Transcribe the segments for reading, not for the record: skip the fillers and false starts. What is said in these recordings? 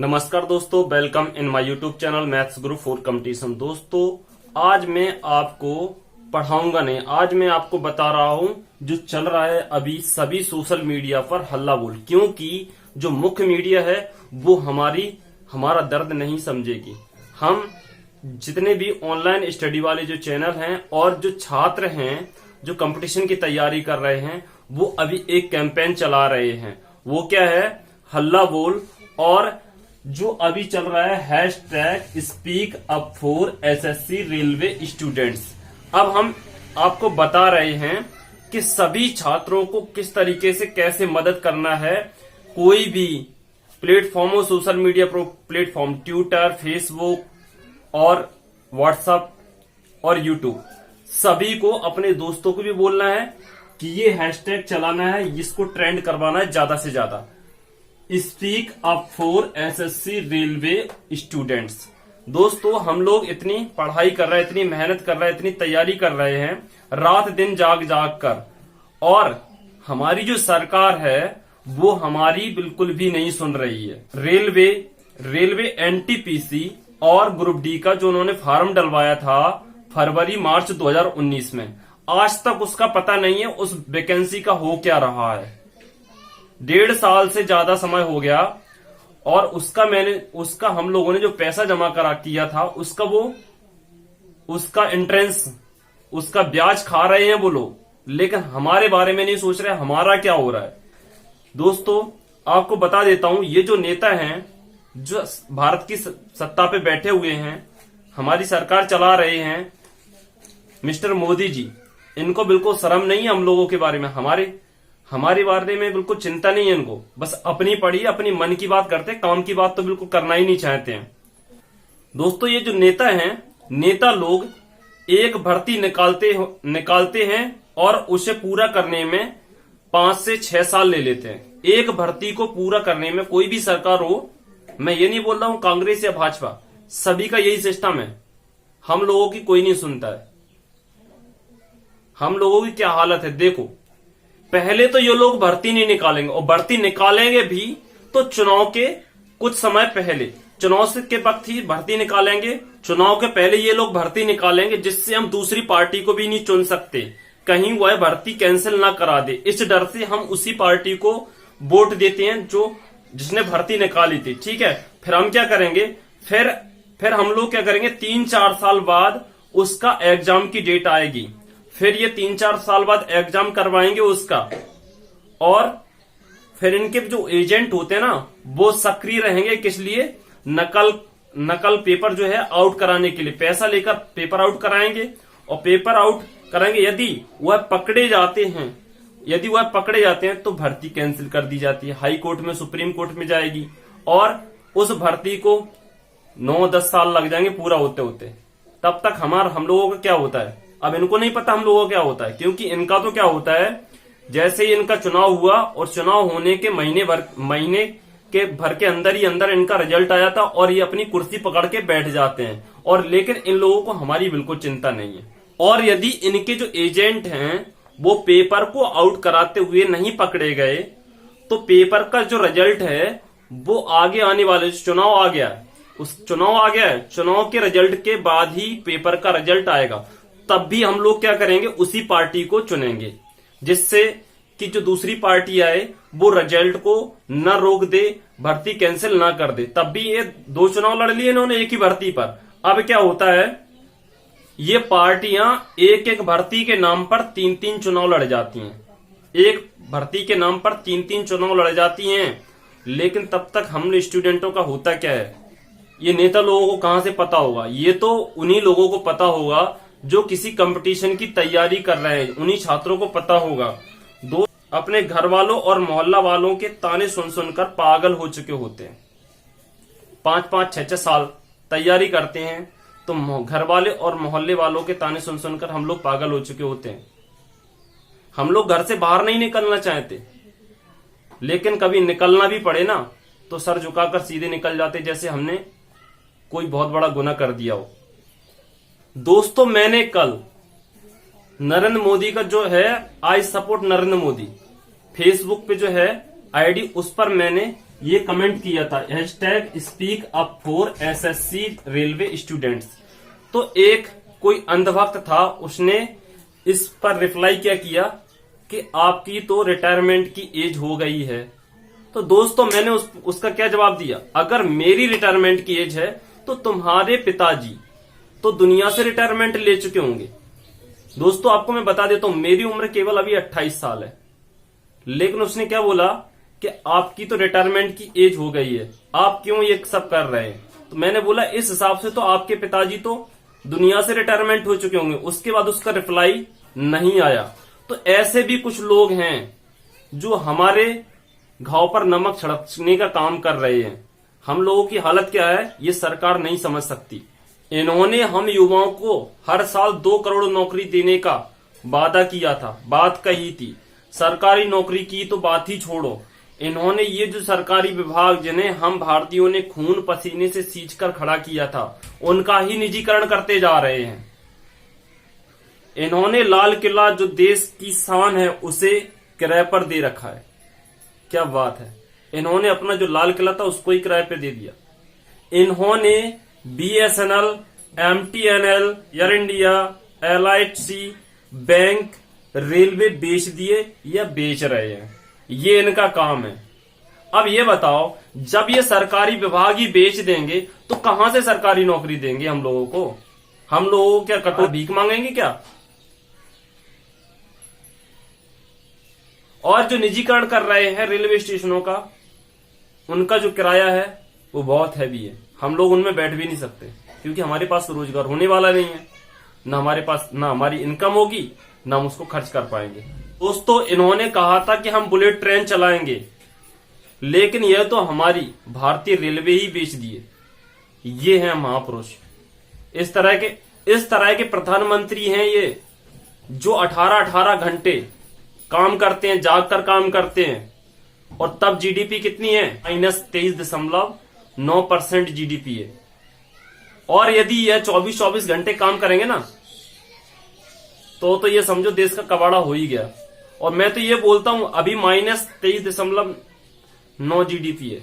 नमस्कार दोस्तों, welcome in my YouTube channel maths Guru for competition. दोस्तों, आज मैं आपको पढ़ाऊंगा नहीं, आज मैं आपको बता रहा हूं जो चल रहा है अभी सभी सोशल मीडिया पर हल्ला बोल। क्योंकि जो मुख्य मीडिया है वो हमारा दर्द नहीं समझेगी। हम जितने भी ऑनलाइन स्टडी वाले जो चैनल हैं और जो छात्र हैं जो कंपटीशन की तैयारी कर रहे हैं, वो अभी एक कैंपेन चला रहे हैं। वो क्या है? हल्ला बोल। और जो अभी चल रहा है hashtag speak up for SSC railway students. अब हम आपको बता रहे हैं कि सभी छात्रों को किस तरीके से कैसे मदद करना है। कोई भी प्लेटफॉर्म हो, social media platform, Twitter, Facebook और व्हाट्सएप और यूट्यूब, सभी को अपने दोस्तों को भी बोलना है कि ये हैशटैग चलाना है, इसको ट्रेंड करवाना है ज्यादा से ज्यादा। Speak up for SSC railway students. दोस्तों, हम लोग इतनी पढ़ाई कर रहे हैं, इतनी मेहनत कर रहे हैं, इतनी तैयारी कर रहे हैं रात दिन जाग जाग कर, और हमारी जो सरकार है वो हमारी बिल्कुल भी नहीं सुन रही है। रेलवे एनटीपीसी और ग्रुप डी का जो उन्होंने फॉर्म डलवाया था फरवरी मार्च 2019 में, आज तक उसका पता नहीं है उस वैकेंसी का हो क्या रहा है। 1.5 साल से ज्यादा समय हो गया, और उसका हम लोगों ने जो पैसा जमा करा किया था उसका एंट्रेंस, उसका ब्याज खा रहे हैं वो लोग, लेकिन हमारे बारे में नहीं सोच रहे हमारा क्या हो रहा है। दोस्तों, आपको बता देता हूं, ये जो नेता हैं जो भारत की सत्ता पे बैठे हुए हैं, हमारी सरकार चला रहे हैं, मिस्टर मोदी जी, इनको बिल्कुल शर्म नहीं है हम लोगों के बारे में, हमारे बारे में बिल्कुल चिंता नहीं है इनको। बस अपनी पढ़ी, अपनी मन की बात करते, काम की बात तो बिल्कुल करना ही नहीं चाहते हैं। दोस्तों, ये जो नेता हैं, नेता लोग एक भर्ती निकालते हैं और उसे पूरा करने में 5 से 6 साल ले लेते हैं। एक भर्ती को पूरा करने में कोई भी सरकार हो, मैं ये नहीं बोल रहा हूं कांग्रेस या भाजपा, सभी का यही सिस्टम है। हम लोगों की कोई नहीं सुनता है। हम लोगों की क्या हालत है देखो। पहले तो ये लोग भर्ती नहीं निकालेंगे, और भर्ती निकालेंगे भी तो चुनाव के कुछ समय पहले, चुनाव के वक्त ही भर्ती निकालेंगे। चुनाव के पहले ये लोग भर्ती निकालेंगे जिससे हम दूसरी पार्टी को भी नहीं चुन सकते, कहीं वह भर्ती कैंसिल ना करा दे। इस डर से हम उसी पार्टी को वोट देते हैं जिसने भर्ती निकाली थी। ठीक है, फिर हम क्या करेंगे, फिर हम लोग क्या करेंगे, 3-4 साल बाद उसका एग्जाम की डेट आएगी, फिर ये 3-4 साल बाद एग्जाम करवाएंगे उसका, और फिर इनके जो एजेंट होते हैं ना वो सक्रिय रहेंगे। किस लिए? नकल पेपर जो है आउट कराने के लिए पैसा लेकर पेपर आउट कराएंगे, और पेपर आउट कराएंगे। यदि वह पकड़े जाते हैं तो भर्ती कैंसिल कर दी जाती है, हाई कोर्ट में, सुप्रीम कोर्ट में जाएगी, और उस भर्ती को 9-10 साल लग जाएंगे पूरा होते होते। तब तक हम लोगों का क्या होता है, अब इनको नहीं पता हम लोगों को क्या होता है। क्योंकि इनका तो क्या होता है, जैसे ही इनका चुनाव हुआ और चुनाव होने के महीने भर के अंदर ही अंदर इनका रिजल्ट आया था, और ये अपनी कुर्सी पकड़ के बैठ जाते हैं। और लेकिन इन लोगों को हमारी बिल्कुल चिंता नहीं है। और यदि इनके जो एजेंट हैं वो पेपर को आउट कराते हुए नहीं पकड़े गए, तो पेपर का जो रिजल्ट है वो आगे आने वाले, चुनाव आ गया है, चुनाव के रिजल्ट के बाद ही पेपर का रिजल्ट आएगा, तब भी हम लोग क्या करेंगे, उसी पार्टी को चुनेंगे, जिससे कि जो दूसरी पार्टी आए वो रिजल्ट को न रोक दे, भर्ती कैंसिल ना कर दे। तब भी ये 2 चुनाव लड़ लिए इन्होंने एक ही भर्ती पर। अब क्या होता है, ये पार्टियां एक भर्ती के नाम पर 3-3 चुनाव लड़ जाती हैं, एक भर्ती के नाम पर 3-3 चुनाव लड़ जाती हैं। लेकिन तब तक हम स्टूडेंटों का होता क्या है, ये नेता लोगों को कहां से पता होगा? ये तो उन्हीं लोगों को पता होगा जो किसी कंपटीशन की तैयारी कर रहे हैं, उन्हीं छात्रों को पता होगा। अपने घर वालों और मोहल्ला वालों के ताने सुन सुनकर पागल हो चुके होते हैं। 5-5, 6-6 साल तैयारी करते हैं, तो घर वाले और मोहल्ले वालों के ताने सुन सुनकर हम लोग पागल हो चुके होते हैं। हम लोग घर से बाहर नहीं निकलना चाहते, लेकिन कभी निकलना भी पड़े ना तो सर झुकाकर सीधे निकल जाते, जैसे हमने कोई बहुत बड़ा गुनाह कर दिया हो। दोस्तों, मैंने कल नरेंद्र मोदी का जो है I support Narendra Modi Facebook पे जो है आईडी, उस पर मैंने ये कमेंट किया था, hashtag speak up for SSC railway students. तो एक कोई अंधभक्त था, उसने इस पर रिप्लाई क्या किया कि आपकी तो रिटायरमेंट की एज हो गई है। तो दोस्तों मैंने उसका क्या जवाब दिया, अगर मेरी रिटायरमेंट की एज है तो तुम्हारे पिताजी तो दुनिया से रिटायरमेंट ले चुके होंगे। दोस्तों आपको मैं बता देता हूं, मेरी उम्र केवल अभी 28 साल है, लेकिन उसने क्या बोला कि आपकी तो रिटायरमेंट की एज हो गई है, आप क्यों ये सब कर रहे हैं। तो मैंने बोला इस हिसाब से तो आपके पिताजी तो दुनिया से रिटायरमेंट हो चुके होंगे। उसके बाद उसका रिप्लाई नहीं आया। तो ऐसे भी कुछ लोग हैं जो हमारे घाव पर नमक छिड़कने का काम कर रहे हैं। हम लोगों की हालत क्या है ये सरकार नहीं समझ सकती। इन्होंने हम युवाओं को हर साल 2 करोड़ नौकरी देने का वादा किया था, बात कही थी। सरकारी नौकरी की तो बात ही छोड़ो, इन्होंने ये जो सरकारी विभाग जिन्हें हम भारतीयों ने खून पसीने से सींचकर खड़ा किया था, उनका ही निजीकरण करते जा रहे हैं। इन्होंने लाल किला जो देश की शान है उसे किराए पर दे रखा है। क्या बात है, इन्होंने अपना जो लाल किला था उसको ही किराए पे दे दिया। इन्होंने BSNL, MTNL, air India, LIC, bank, railway बेच दिए या बेच रहे हैं, ये इनका काम है। अब ये बताओ, जब ये सरकारी विभाग ही बेच देंगे तो कहां से सरकारी नौकरी देंगे हम लोगों को? हम लोगों को क्या कटोर भीख मांगेंगे क्या? और जो निजीकरण कर रहे हैं रेलवे स्टेशनों का, उनका जो किराया है वो बहुत हैवी है। हम लोग उनमें बैठ भी नहीं सकते क्योंकि हमारे पास रोजगार होने वाला नहीं है, ना हमारे पास ना हमारी इनकम होगी, ना हम उसको खर्च कर पाएंगे। दोस्तों इन्होंने कहा था कि हम बुलेट ट्रेन चलाएंगे, लेकिन यह तो हमारी भारतीय रेलवे ही बेच दिए। ये हैं महापुरुष। इस तरह के प्रधानमंत्री हैं ये, जो 18-18 घंटे काम करते हैं, जाग कर काम करते हैं, और तब जीडीपी कितनी है? -23.9% जीडीपी है। और यदि यह 24-24 घंटे काम करेंगे ना तो ये समझो देश का कबाड़ा हो ही गया। और मैं तो ये बोलता हूं अभी -23.9 जीडीपी है।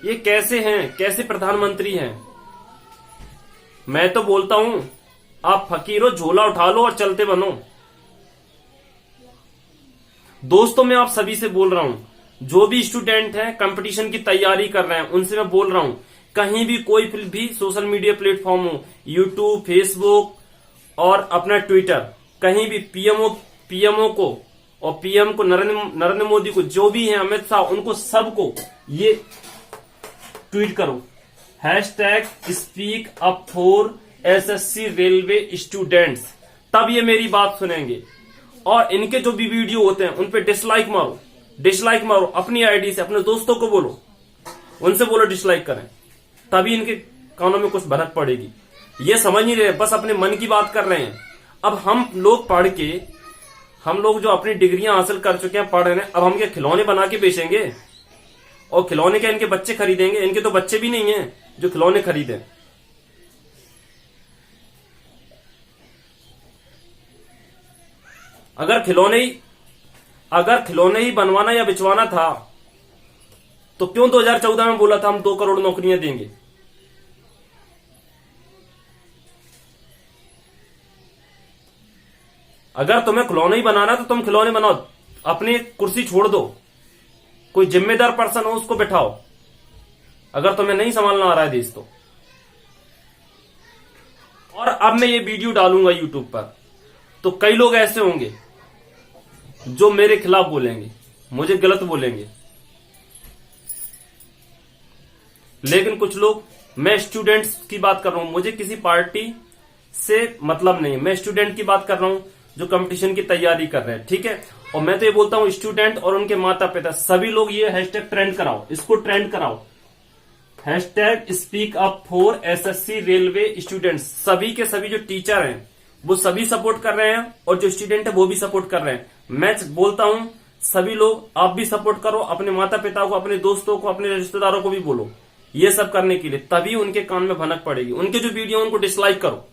ये कैसे हैं, कैसे प्रधानमंत्री हैं? मैं तो बोलता हूं आप फकीरों झोला उठा लो और चलते बनो। दोस्तों मैं आप सभी से बोल रहा हूं, जो भी स्टूडेंट हैं कंपटीशन की तैयारी कर रहे हैं, उनसे मैं बोल रहा हूं कहीं भी कोई भी सोशल मीडिया प्लेटफॉर्म हो, यूट्यूब, फेसबुक और अपना ट्विटर, कहीं भी पीएमओ को और पीएम को, नरेंद्र मोदी को, जो भी है अमित शाह, उनको सबको ये ट्वीट करो, #speak up for SSC railway students. तब ये मेरी बात सुनेंगे। और इनके जो भी वीडियो होते हैं उन पे डिसलाइक मारो अपनी आईडी से, अपने दोस्तों को बोलो, उनसे बोलो डिसलाइक करें, तभी इनके कानों में कुछ भनक पड़ेगी। ये समझ नहीं रहे, बस अपने मन की बात कर रहे हैं। अब हम लोग पढ़ के, हम लोग जो अपनी डिग्रियां हासिल कर चुके हैं, पढ़ रहे हैं, अब हम क्या खिलौने बना के बेचेंगे? और खिलौने क्या इनके बच्चे खरीदेंगे? इनके तो बच्चे भी नहीं है जो खिलौने खरीदें। अगर खिलौने ही बनवाना या बिचवाना था तो क्यों 2014 में बोला था हम 2 करोड़ नौकरियां देंगे? अगर तुम्हें खिलौने ही बनाना तो तुम खिलौने बनाओ, अपनी कुर्सी छोड़ दो, कोई जिम्मेदार पर्सन हो उसको बिठाओ, अगर तुम्हें नहीं संभालना आ रहा है देश तो। और अब मैं ये वीडियो डालूंगा यूट्यूब पर, तो कई लोग ऐसे होंगे जो मेरे खिलाफ बोलेंगे, मुझे गलत बोलेंगे, लेकिन कुछ लोग, मैं स्टूडेंट्स की बात कर रहा हूं, मुझे किसी पार्टी से मतलब नहीं, मैं स्टूडेंट की बात कर रहा हूं जो कंपटीशन की तैयारी कर रहे हैं, ठीक है। और मैं तो ये बोलता हूं स्टूडेंट और उनके माता पिता सभी लोग ये हैशटैग ट्रेंड कराओ, इसको ट्रेंड कराओ, #speak up for SSC railway students. सभी के सभी जो टीचर हैं वो सभी सपोर्ट कर रहे हैं और जो स्टूडेंट है वो भी सपोर्ट कर रहे हैं। मैं बोलता हूं सभी लोग आप भी सपोर्ट करो, अपने माता पिता को, अपने दोस्तों को, अपने रिश्तेदारों को भी बोलो ये सब करने के लिए, तभी उनके कान में भनक पड़ेगी। उनके जो वीडियो उनको डिसलाइक करो,